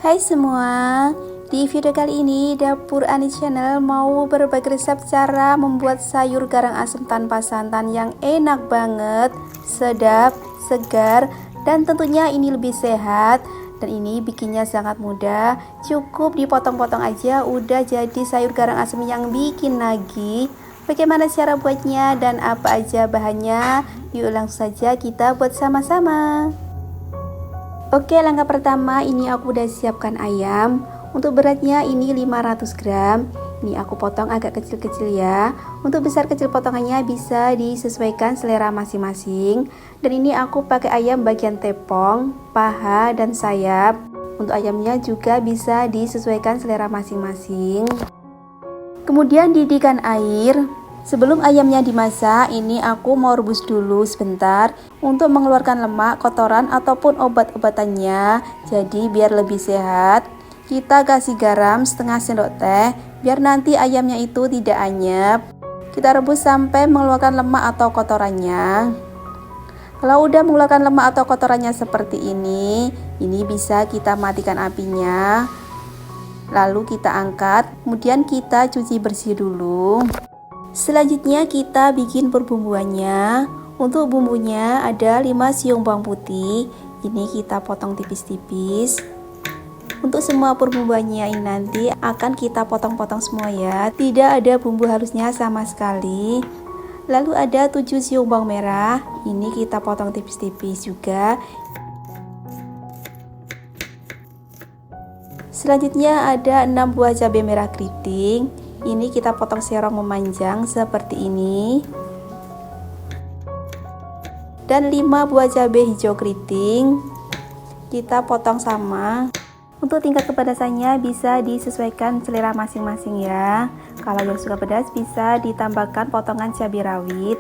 Hai semua, di video kali ini Dapur Ani Channel mau berbagi resep cara membuat sayur garang asem tanpa santan yang enak banget, sedap, segar, dan tentunya ini lebih sehat. Dan ini bikinnya sangat mudah, cukup dipotong-potong aja udah jadi sayur garang asem yang bikin nagih. Bagaimana cara buatnya dan apa aja bahannya? Yuk langsung saja kita buat sama-sama. Oke, langkah pertama ini aku udah siapkan ayam. Untuk beratnya ini 500 gram. Ini aku potong agak kecil-kecil ya. Untuk besar kecil potongannya bisa disesuaikan selera masing-masing. Dan ini aku pakai ayam bagian tepung, paha, dan sayap. Untuk ayamnya juga bisa disesuaikan selera masing-masing. Kemudian didihkan air. Sebelum ayamnya dimasak, ini aku mau rebus dulu sebentar untuk mengeluarkan lemak, kotoran ataupun obat-obatannya. Jadi biar lebih sehat, kita kasih garam setengah sendok teh biar nanti ayamnya itu tidak anyep. Kita rebus sampai mengeluarkan lemak atau kotorannya. Kalau udah mengeluarkan lemak atau kotorannya seperti ini bisa kita matikan apinya. Lalu kita angkat, kemudian kita cuci bersih dulu. Selanjutnya kita bikin perbumbuannya. Untuk bumbunya ada 5 siung bawang putih. Ini kita potong tipis-tipis. Untuk semua perbumbuannya ini nanti akan kita potong-potong semua ya. Tidak ada bumbu halusnya sama sekali. Lalu ada 7 siung bawang merah. Ini kita potong tipis-tipis juga. Selanjutnya ada 6 buah cabai merah keriting. Ini kita potong serong memanjang seperti ini. Dan 5 buah cabai hijau keriting. Kita potong sama. Untuk tingkat kepedasannya bisa disesuaikan selera masing-masing ya. Kalau yang suka pedas bisa ditambahkan potongan cabai rawit.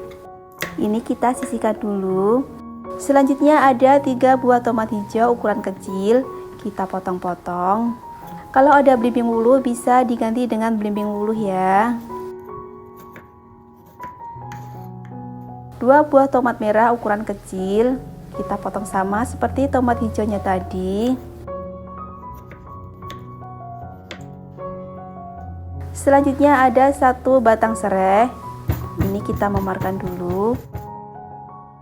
Ini kita sisihkan dulu. Selanjutnya ada 3 buah tomat hijau ukuran kecil. Kita potong-potong. Kalau ada belimbing wuluh bisa diganti dengan belimbing wuluh ya. 2 buah tomat merah ukuran kecil. Kita potong sama seperti tomat hijaunya tadi. Selanjutnya ada 1 batang serai. Ini kita memarkan dulu.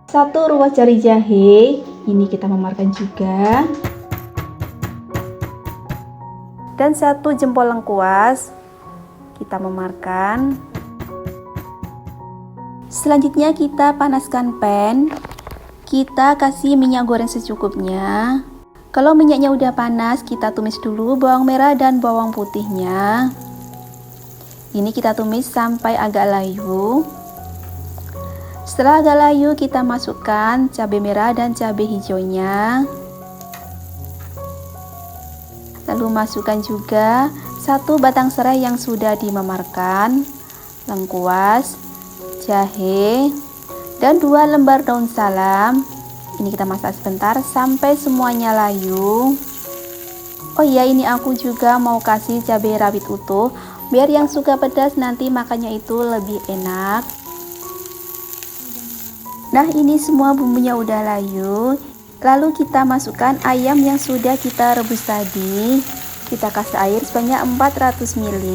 1 ruas jari jahe. Ini kita memarkan juga. Dan 1 jempol lengkuas kita memarkan. Selanjutnya kita panaskan pan. Kita kasih minyak goreng secukupnya. Kalau minyaknya udah panas, kita tumis dulu bawang merah dan bawang putihnya. Ini kita tumis sampai agak layu. Setelah agak layu, kita masukkan cabai merah dan cabai hijaunya. Lalu masukkan juga 1 batang serai yang sudah dimemarkan, lengkuas, jahe, dan 2 lembar daun salam. Ini kita masak sebentar sampai semuanya layu. Oh iya, ini aku juga mau kasih cabai rawit utuh biar yang suka pedas nanti makannya itu lebih enak. Nah, ini semua bumbunya udah layu. Lalu kita masukkan ayam yang sudah kita rebus tadi. Kita kasih air sebanyak 400 ml.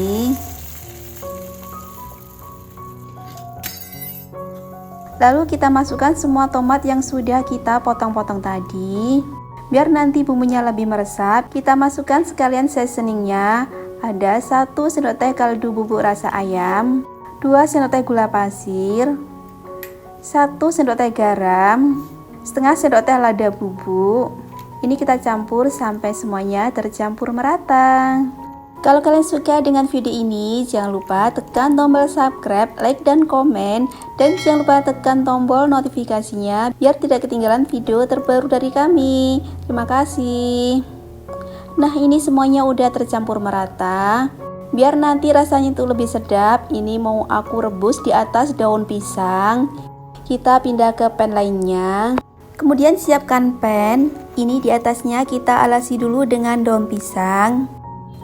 Lalu kita masukkan semua tomat yang sudah kita potong-potong tadi. Biar nanti bumbunya lebih meresap, kita masukkan sekalian seasoningnya. Ada 1 sendok teh kaldu bubuk rasa ayam, 2 sendok teh gula pasir, 1 sendok teh garam, setengah sendok teh lada bubuk. Ini kita campur sampai semuanya tercampur merata. Kalau kalian suka dengan video ini, jangan lupa tekan tombol subscribe, like, dan komen. Dan jangan lupa tekan tombol notifikasinya biar tidak ketinggalan video terbaru dari kami. Terima kasih. Nah, ini semuanya udah tercampur merata. Biar nanti rasanya itu lebih sedap, ini mau aku rebus di atas daun pisang. Kita pindah ke pan lainnya. Kemudian siapkan pan. Ini di atasnya kita alasi dulu dengan daun pisang.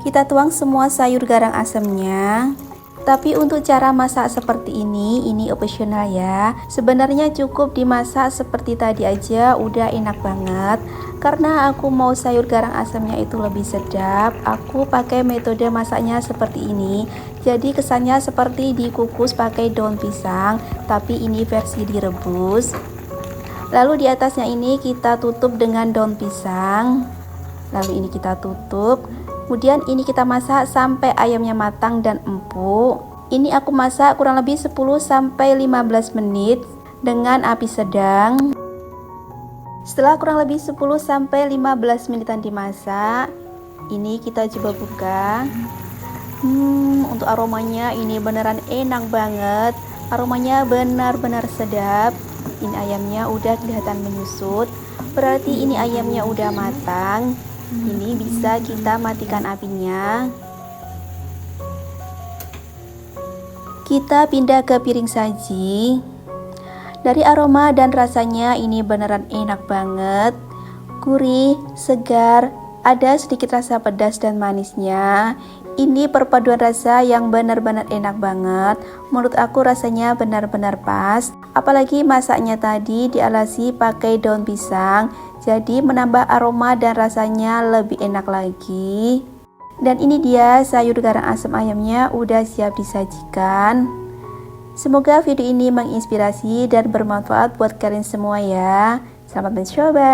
Kita tuang semua sayur garang asemnya. Tapi untuk cara masak seperti ini opsional ya. Sebenarnya cukup dimasak seperti tadi aja udah enak banget. Karena aku mau sayur garang asamnya itu lebih sedap, aku pakai metode masaknya seperti ini. Jadi kesannya seperti dikukus pakai daun pisang, tapi ini versi direbus. Lalu di atasnya ini kita tutup dengan daun pisang. Lalu ini kita tutup. Kemudian ini kita masak sampai ayamnya matang dan empuk. Ini aku masak kurang lebih 10-15 menit dengan api sedang. Setelah kurang lebih 10-15 menitan dimasak, ini kita coba buka. Untuk aromanya ini beneran enak banget. Aromanya benar-benar sedap. Ini ayamnya udah kelihatan menyusut. Berarti ini ayamnya udah matang. Ini bisa kita matikan apinya. Kita pindah ke piring saji. Dari aroma dan rasanya ini beneran enak banget. Gurih, segar, ada sedikit rasa pedas dan manisnya. Ini perpaduan rasa yang benar-benar enak banget. Menurut aku rasanya benar-benar pas. Apalagi masaknya tadi dialasi pakai daun pisang. Jadi menambah aroma dan rasanya lebih enak lagi. Dan ini dia sayur garang asam ayamnya udah siap disajikan. Semoga video ini menginspirasi dan bermanfaat buat kalian semua ya. Selamat mencoba.